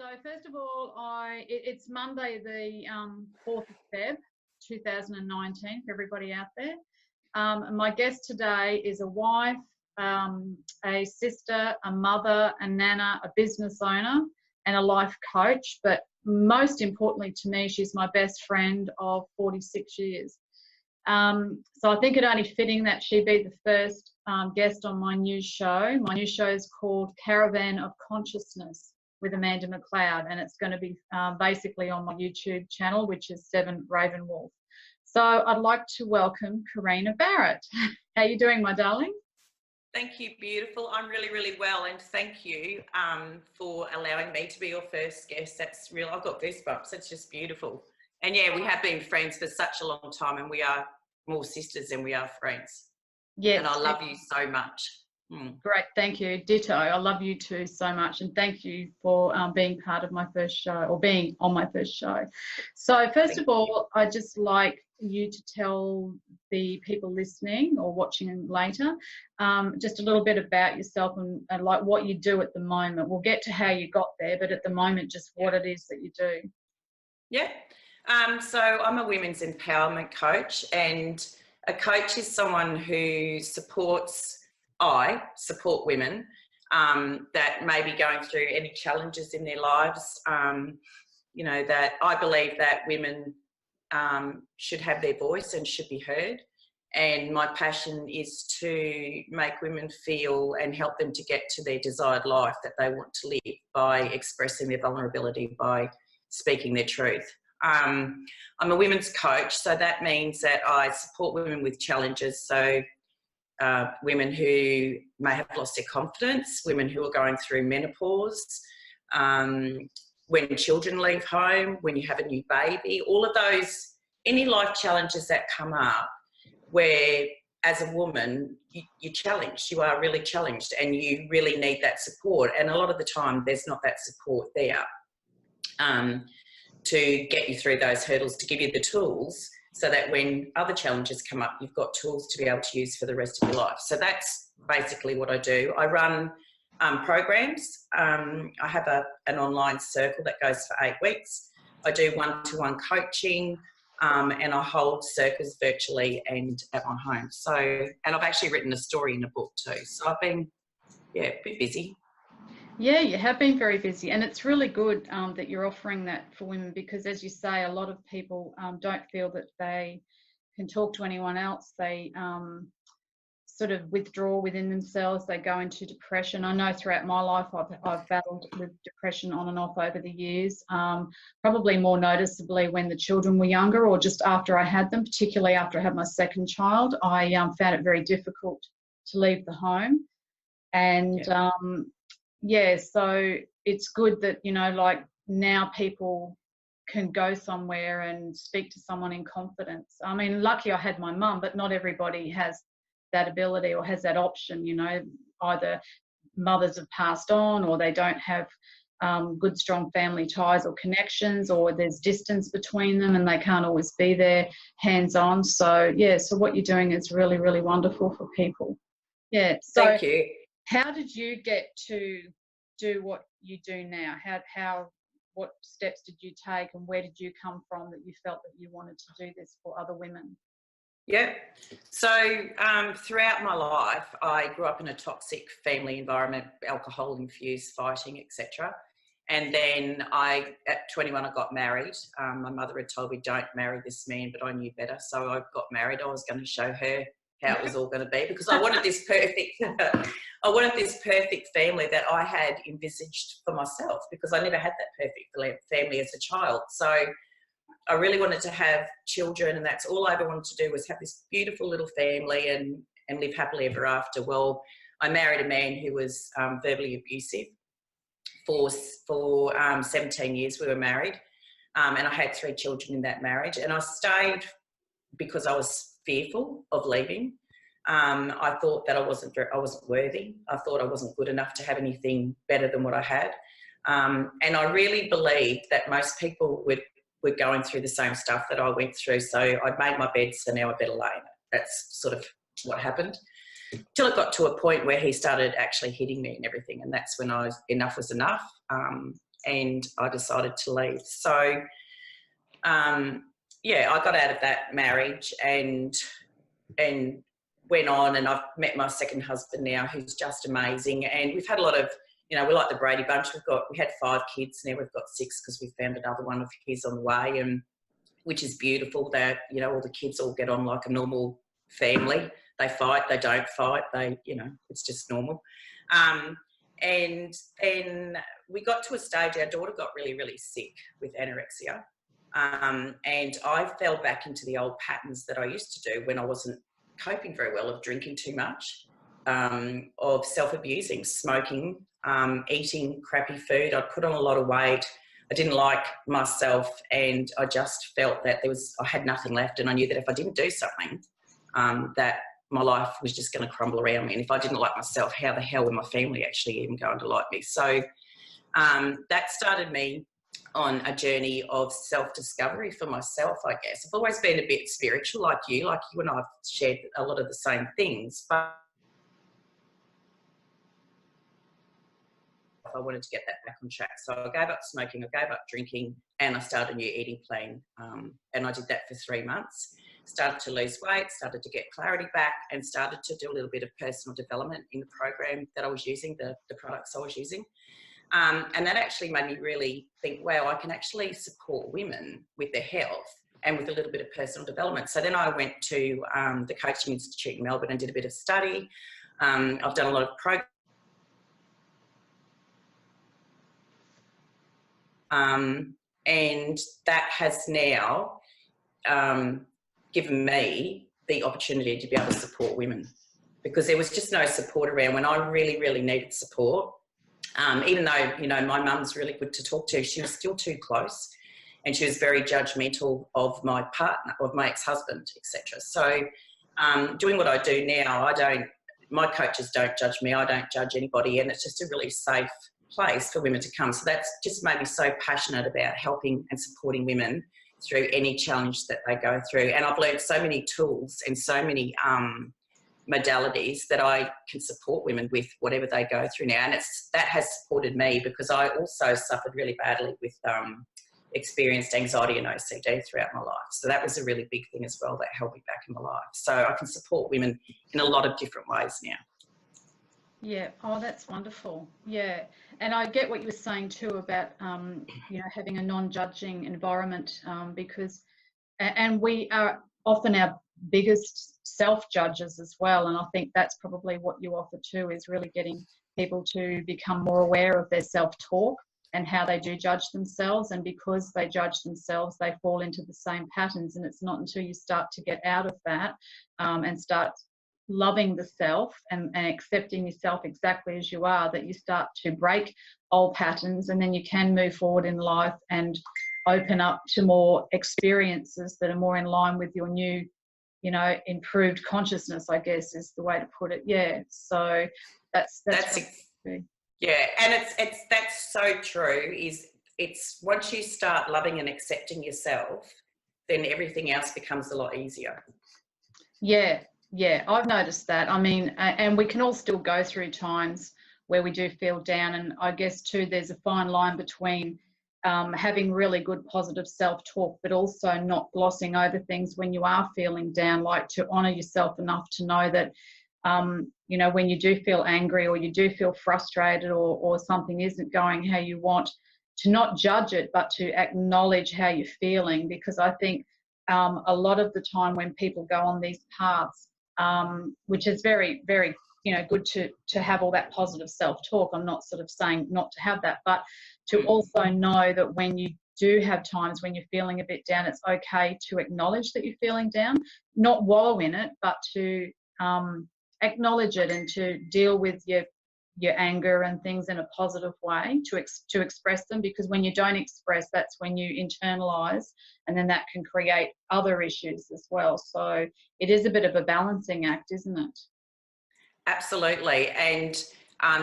So first of all, it's Monday the 4th of Feb 2019 for everybody out there. And my guest today is a wife, a sister, a mother, a nana, a business owner and a life coach. But most importantly to me, she's my best friend of 46 years. So I think it only fitting that she be the first guest on my new show. My new show is called Caravan of Consciousness with Amanda McLeod, and it's going to be basically on my YouTube channel, which is 7 Ravenwolf. So I'd like to welcome Karina Barrett. How are you doing, my darling? Thank you, beautiful. I'm really, really well, and thank you for allowing me to be your first guest. That's real. I've got goosebumps. It's just beautiful. And yeah, we have been friends for such a long time, and we are more sisters than we are friends. Yes. And I love you so much. Great, thank you. Ditto. I love you too so much, and thank you for being part of my first show, or being on my first show. So first of all, I'd just like you to tell the people listening or watching later just a little bit about yourself and like what you do at the moment. We'll get to how you got there, but at the moment, just what it is that you do. Yeah. So I'm a women's empowerment coach, and a coach is someone who I support women that may be going through any challenges in their lives. You know, that I believe that women should have their voice and should be heard. And my passion is to make women feel and help them to get to their desired life that they want to live by expressing their vulnerability, by speaking their truth. I'm a women's coach, so that means that I support women with challenges. So women who may have lost their confidence, women who are going through menopause, when children leave home, when you have a new baby, all of those, any life challenges that come up where as a woman you're challenged, you are really challenged and you really need that support. And a lot of the time there's not that support there to get you through those hurdles, to give you the tools so that when other challenges come up, you've got tools to be able to use for the rest of your life. So that's basically what I do. I run programs. I have an online circle that goes for 8 weeks. I do one-to-one coaching and I hold circles virtually and at my home. So, and I've actually written a story in a book too. So I've been, a bit busy. Yeah, you have been very busy, and it's really good that you're offering that for women because, as you say, a lot of people don't feel that they can talk to anyone else. They sort of withdraw within themselves. They go into depression. I know throughout my life I've battled with depression on and off over the years, probably more noticeably when the children were younger or just after I had them, particularly after I had my second child. I found it very difficult to leave the home. And so it's good that, you know, like now people can go somewhere and speak to someone in confidence. I mean, lucky I had my mum, but not everybody has that ability or has that option, you know. Either mothers have passed on or they don't have good, strong family ties or connections, or there's distance between them and they can't always be there hands-on. So, so what you're doing is really, really wonderful for people. Yeah. So thank you. How did you get to do what you do now? What steps did you take and where did you come from that you felt that you wanted to do this for other women? Yeah. So throughout my life, I grew up in a toxic family environment, alcohol infused, fighting, etc. And then at 21, I got married. My mother had told me, don't marry this man, but I knew better. So I got married. I was going to show her how it was all going to be because I wanted this perfect family that I had envisaged for myself because I never had that perfect family as a child. So I really wanted to have children, and that's all I ever wanted to do was have this beautiful little family and live happily ever after. Well, I married a man who was verbally abusive for 17 years. We were married, and I had 3 children in that marriage, and I stayed because I was fearful of leaving. I thought that I wasn't worthy. I thought I wasn't good enough to have anything better than what I had. And I really believed that most people were going through the same stuff that I went through. So I'd made my bed, so now I better lay in it. That's sort of what happened. Till it got to a point where he started actually hitting me and everything. And that's when enough was enough. and I decided to leave. So, yeah, I got out of that marriage and went on, and I've met my second husband now, who's just amazing. And we've had a lot of, you know, we're like the Brady Bunch. We had 5 kids, now we've got 6 because we found another one of his on the way, and which is beautiful that, you know, all the kids all get on like a normal family. They fight, they don't fight, they, you know, it's just normal. And then we got to a stage, our daughter got really, really sick with anorexia. And I fell back into the old patterns that I used to do when I wasn't coping very well, of drinking too much, of self-abusing, smoking, eating crappy food. I'd put on a lot of weight. I didn't like myself, and I just felt that I had nothing left, and I knew that if I didn't do something, that my life was just going to crumble around me. And if I didn't like myself, how the hell would my family actually even going to like me? So that started me on a journey of self-discovery for myself, I guess. I've always been a bit spiritual like you and I have shared a lot of the same things, but I wanted to get that back on track. So I gave up smoking, I gave up drinking, and I started a new eating plan. And I did that for 3 months. Started to lose weight, started to get clarity back, and started to do a little bit of personal development in the program that I was using, the products I was using. And that actually made me really think, wow, I can actually support women with their health and with a little bit of personal development. So then I went to the Coaching Institute in Melbourne and did a bit of study. I've done a lot of programs. And that has now given me the opportunity to be able to support women, because there was just no support around when I really, really needed support. Even though, you know, my mum's really good to talk to, she was still too close, and she was very judgmental of my partner, of my ex-husband, etc. So doing what I do now, my coaches don't judge me, I don't judge anybody, and it's just a really safe place for women to come. So that's just made me so passionate about helping and supporting women through any challenge that they go through. And I've learned so many tools and so many modalities that I can support women with whatever they go through now. And that has supported me, because I also suffered really badly with experienced anxiety and OCD throughout my life. So that was a really big thing as well that held me back in my life. So I can support women in a lot of different ways now. Yeah. Oh, that's wonderful. Yeah. And I get what you were saying too about, you know, having a non-judging environment, because, and we are often our biggest self-judges as well. And I think that's probably what you offer too, is really getting people to become more aware of their self-talk and how they do judge themselves. And because they judge themselves, they fall into the same patterns. And it's not until you start to get out of that and start loving the self and accepting yourself exactly as you are, that you start to break old patterns, and then you can move forward in life and open up to more experiences that are more in line with your new, you know, improved consciousness, I guess is the way to put it. Yeah. So that's yeah. And that's so true. It's once you start loving and accepting yourself, then everything else becomes a lot easier. Yeah. Yeah, I've noticed that. I mean, and we can all still go through times where we do feel down. And I guess too, there's a fine line between having really good positive self-talk, but also not glossing over things when you are feeling down, like to honour yourself enough to know that, you know, when you do feel angry or you do feel frustrated or something isn't going how you want, to not judge it, but to acknowledge how you're feeling. Because I think a lot of the time when people go on these paths, which is very, very, you know, good to have all that positive self-talk. I'm not sort of saying not to have that, but to also know that when you do have times when you're feeling a bit down, it's okay to acknowledge that you're feeling down, not wallow in it, but to acknowledge it and to deal with your anger and things in a positive way, to express them. Because when you don't express, that's when you internalize, and then that can create other issues as well. So it is a bit of a balancing act, isn't it? Absolutely. And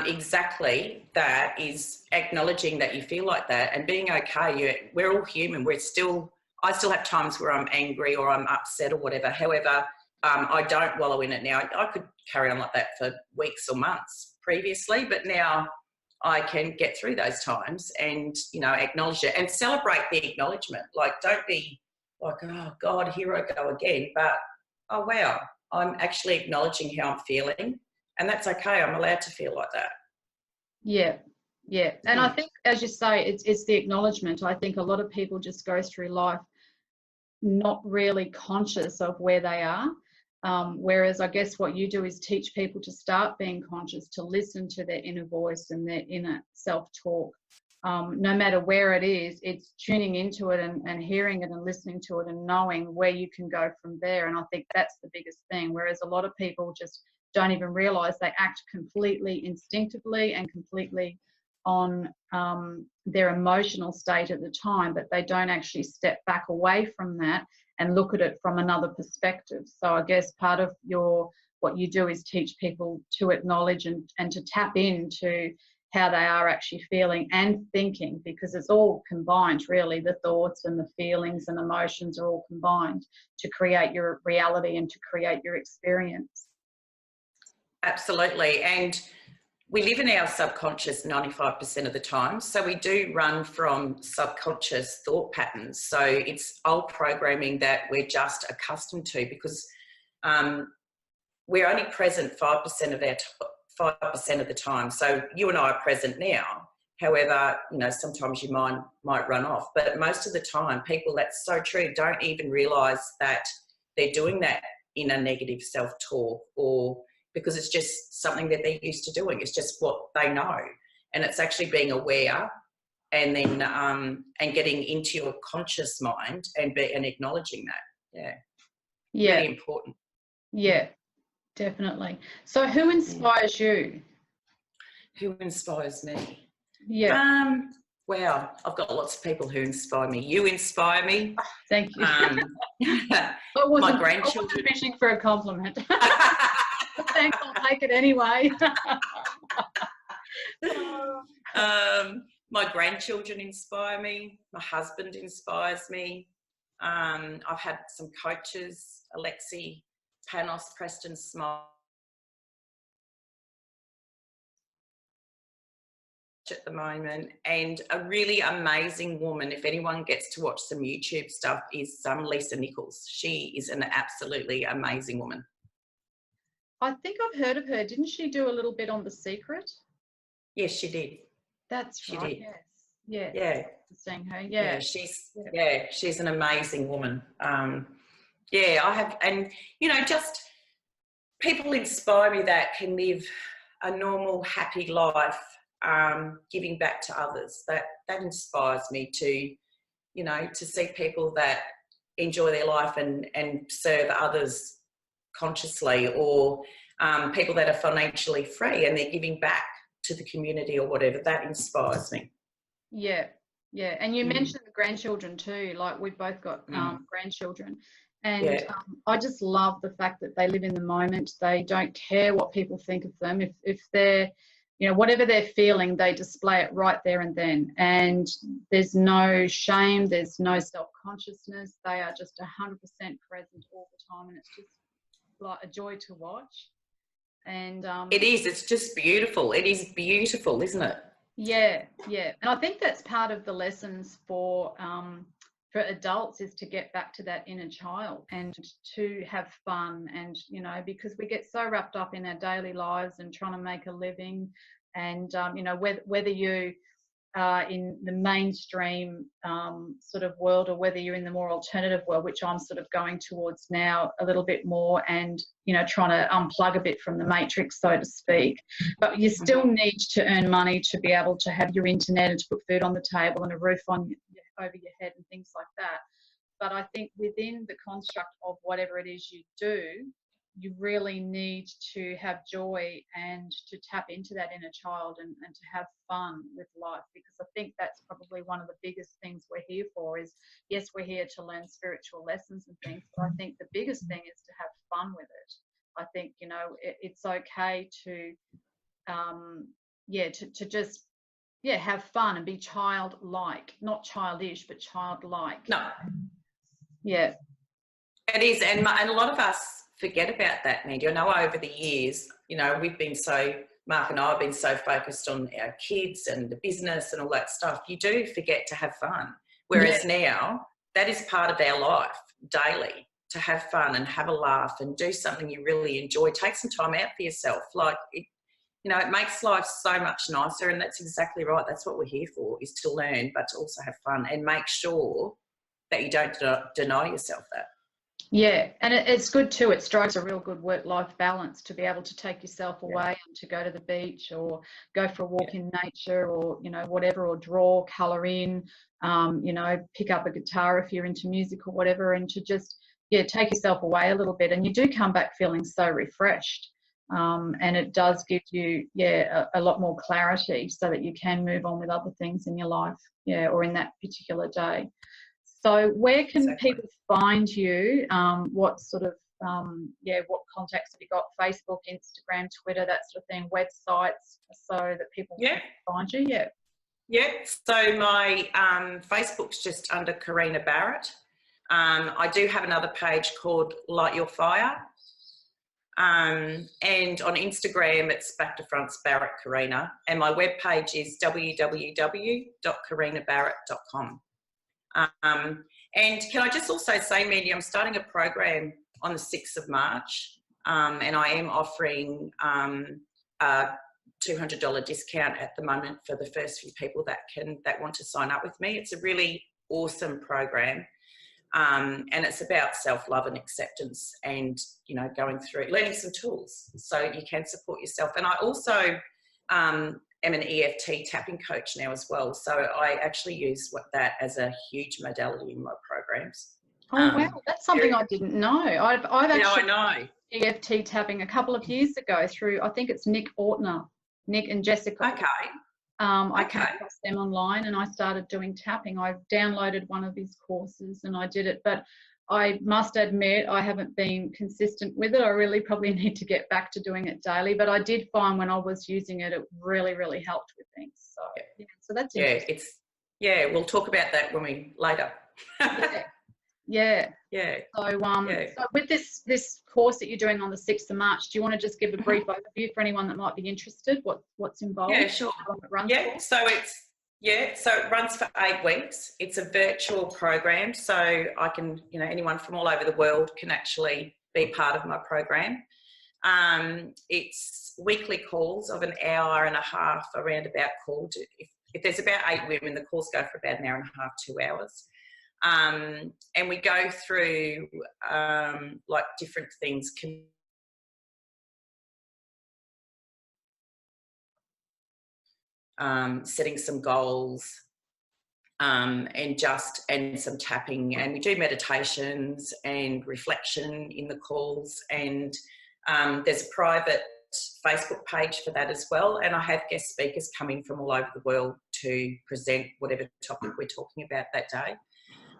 exactly, that is acknowledging that you feel like that and being okay. We're all human. I still have times where I'm angry or I'm upset or whatever. However, I don't wallow in it now. I could carry on like that for weeks or months previously, but now I can get through those times and, you know, acknowledge it and celebrate the acknowledgement. Like, don't be like, oh God, here I go again. But, oh wow, I'm actually acknowledging how I'm feeling, and that's okay. I'm allowed to feel like that. Yeah. Yeah. And I think, as you say, it's the acknowledgement. I think a lot of people just go through life not really conscious of where they are. Whereas I guess what you do is teach people to start being conscious, to listen to their inner voice and their inner self-talk. No matter where it is, it's tuning into it and hearing it and listening to it and knowing where you can go from there. And I think that's the biggest thing. Whereas a lot of people just don't even realize they act completely instinctively and completely on their emotional state at the time, but they don't actually step back away from that and look at it from another perspective. So I guess part of what you do is teach people to acknowledge and to tap into how they are actually feeling and thinking, because it's all combined really. The thoughts and the feelings and emotions are all combined to create your reality and to create your experience. Absolutely. And we live in our subconscious 95% of the time. So we do run from subconscious thought patterns. So it's old programming that we're just accustomed to, because we're only present 5% of 5% of the time. So you and I are present now. However, you know, sometimes your mind might run off. But most of the time, people, that's so true, don't even realise that they're doing that in a negative self-talk, or because it's just something that they're used to doing. It's just what they know. And it's actually being aware and then and getting into your conscious mind and acknowledging that. Yeah. Yeah. Really important. Yeah, definitely. So who inspires you? Who inspires me? Yeah. Wow, I've got lots of people who inspire me. You inspire me. Thank you. My grandchildren. I wasn't fishing for a compliment. Thanks, I'll take it anyway. My grandchildren inspire me. My husband inspires me. I've had some coaches, Alexi, Panos, Preston Smile, at the moment, and a really amazing woman, if anyone gets to watch some YouTube stuff, is Lisa Nichols. She is an absolutely amazing woman. I think I've heard of her. Didn't she do a little bit on The Secret? Yes, she did. That's she right. did. Yes. Yeah. Seeing her. Yeah. She's an amazing woman. Yeah, I have, and you know, just people inspire me that can live a normal, happy life, giving back to others. That inspires me to, you know, to see people that enjoy their life and serve others consciously, or people that are financially free and they're giving back to the community or whatever. That inspires me. Yeah, yeah. And you mentioned the grandchildren too. Like, we've both got grandchildren, and I just love the fact that they live in the moment. They don't care what people think of them. If they're, you know, whatever they're feeling, they display it right there and then. And there's no shame, there's no self-consciousness. They are just 100% present all the time, and it's just like a joy to watch. And it is. It's just beautiful. It is beautiful, isn't it? Yeah, yeah. And I think that's part of the lessons for adults, is to get back to that inner child and to have fun. And, you know, because we get so wrapped up in our daily lives and trying to make a living, and, you know, whether you are in the mainstream sort of world, or whether you're in the more alternative world, which I'm sort of going towards now a little bit more, and, you know, trying to unplug a bit from the matrix, so to speak. But you still need to earn money to be able to have your internet and to put food on the table and a roof over your head and things like that. But I think within the construct of whatever it is you do, you really need to have joy and to tap into that inner child and to have fun with life, because I think that's probably one of the biggest things we're here for. Is, yes, we're here to learn spiritual lessons and things, but I think the biggest thing is to have fun with it. I think, you know, it's okay to to just have fun and be childlike, not childish, but childlike. No. Yeah. It is, and a lot of us forget about that, Mandy. I know over the years, you know, we've been so Mark and I have been so focused on our kids and the business and all that stuff, you do forget to have fun. Whereas now, that is part of our life daily, to have fun and have a laugh and do something you really enjoy. Take some time out for yourself. Like, it makes life so much nicer, and that's exactly right. That's what we're here for, is to learn, but to also have fun and make sure that you don't deny yourself that. Yeah, and it's good too. It strikes a real good work-life balance to be able to take yourself away and to go to the beach or go for a walk in nature, or, whatever, or draw, colour in, pick up a guitar if you're into music or whatever, and to just, take yourself away a little bit. And you do come back feeling so refreshed. And it does give you, a lot more clarity so that you can move on with other things in your life, or in that particular day. So where can people find you? What sort of, what contacts have you got? Facebook, Instagram, Twitter, that sort of thing, websites, so that people can find you? Yeah, so my Facebook's just under Karina Barrett. I do have another page called Light Your Fire. And on Instagram, it's Back to Fronts Barrett Karina. And my webpage is www.karinabarrett.com. And can I just also say, Mandy, I'm starting a program on the 6th of March, and I am offering a $200 discount at the moment for the first few people that want to sign up with me. It's a really awesome program, and it's about self-love and acceptance, and going through learning some tools so you can support yourself. And I also am an EFT tapping coach now as well, so I actually use that as a huge modality in my programs. Oh wow, that's something I didn't know. I've actually I know EFT tapping a couple of years ago through, I think it's Nick and Jessica. Okay. I came across them online and I started doing tapping. I downloaded one of his courses and I did it, but I must admit I haven't been consistent with it. I really probably need to get back to doing it daily, but I did find when I was using it, it really, really helped with things. So, so that's interesting. We'll talk about that when we later. Yeah. So, so with this course that you're doing on the 6th of March, do you want to just give a brief overview for anyone that might be interested? What's involved? Yeah, sure. So it runs for 8 weeks. It's a virtual program, so I can, anyone from all over the world can actually be part of my program. It's weekly calls of an hour and a half, around about call. If there's about 8 women, the calls go for about an hour and a half, 2 hours. And we go through like different things. Setting some goals, and some tapping, and we do meditations and reflection in the calls, and there's a private Facebook page for that as well, and I have guest speakers coming from all over the world to present whatever topic we're talking about that day.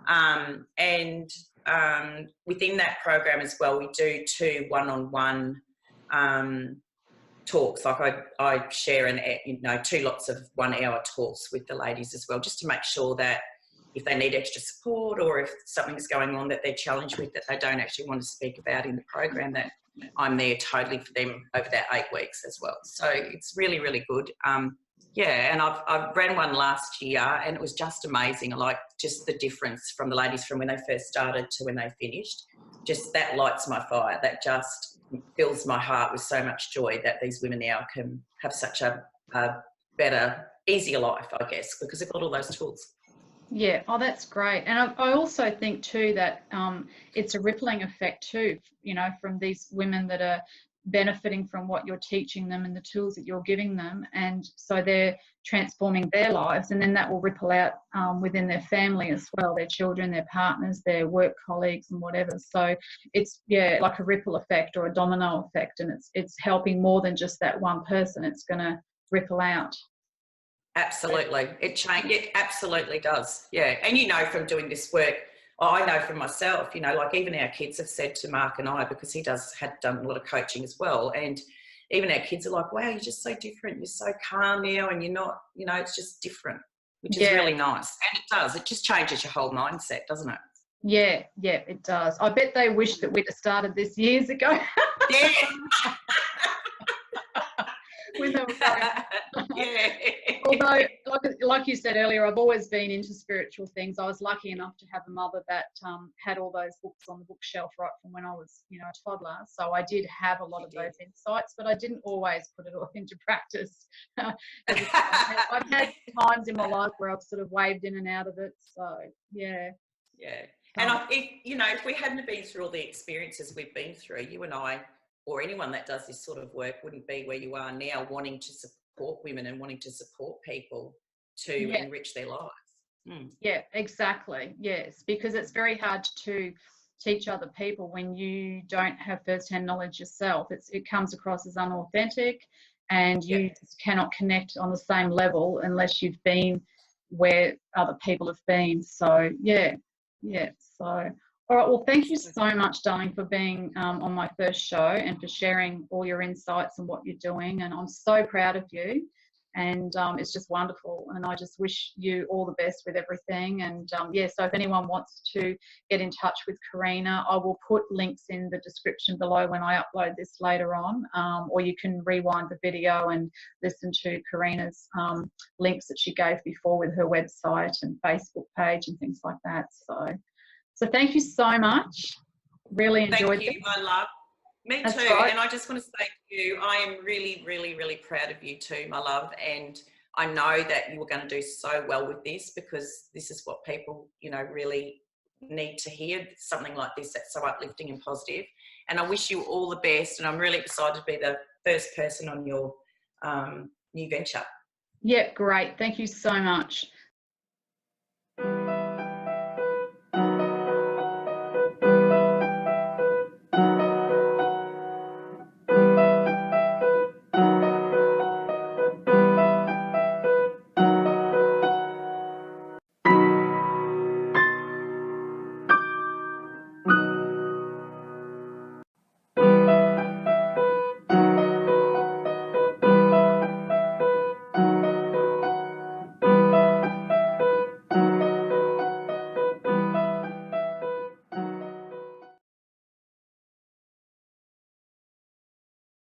And within that program as well, we do 2 one-on-one talks. Like I share 2 lots of 1 hour talks with the ladies as well, just to make sure that if they need extra support or if something's going on that they're challenged with that they don't actually want to speak about in the program, that I'm there totally for them over that 8 weeks as well. So it's really, really good. And I've ran one last year and it was just amazing. I like just the difference from the ladies from when they first started to when they finished. Just that lights my fire. That just fills my heart with so much joy that these women now can have such a better, easier life, I guess, because they've got all those tools. Yeah, oh, that's great. And I also think too that it's a rippling effect too, from these women that are benefiting from what you're teaching them and the tools that you're giving them, and so they're transforming their lives, and then that will ripple out within their family as well, their children, their partners, their work colleagues and whatever. So it's like a ripple effect or a domino effect, and it's helping more than just that one person. It's going to ripple out. Absolutely. It absolutely does. Yeah. And from doing this work, I know from myself, like even our kids have said to Mark and I, because he had done a lot of coaching as well, and even our kids are like, wow, you're just so different. You're so calm now, and you're not, it's just different, which is really nice. And it just changes your whole mindset, doesn't it? Yeah, it does. I bet they wish that we'd have started this years ago. Yeah. with her. Yeah. Although, like you said earlier, I've always been into spiritual things. I was lucky enough to have a mother that had all those books on the bookshelf right from when I was, you know, a toddler. So I did have a lot of those insights, but I didn't always put it all into practice. I've had times in my life where I've sort of waved in and out of it. So, yeah. Yeah. And if we hadn't been through all the experiences we've been through, you and I, or anyone that does this sort of work, wouldn't be where you are now, wanting to support women and wanting to support people to enrich their lives. Yeah, exactly. Yes, because it's very hard to teach other people when you don't have first-hand knowledge yourself. It comes across as unauthentic, and you just cannot connect on the same level unless you've been where other people have been. So so all right, well, thank you so much, darling, for being on my first show and for sharing all your insights and what you're doing. And I'm so proud of you. And it's just wonderful, and I just wish you all the best with everything. And so if anyone wants to get in touch with Karina, I will put links in the description below when I upload this later on, or you can rewind the video and listen to Karina's links that she gave before with her website and Facebook page and things like that. So thank you so much. Really enjoyed it. Thank you, my love. Me too. Right. And I just want to say to you, I am really, really, really proud of you too, my love. And I know that you were going to do so well with this, because this is what people, you know, really need to hear, something like this that's so uplifting and positive. And I wish you all the best. And I'm really excited to be the first person on your new venture. Yeah, great. Thank you so much.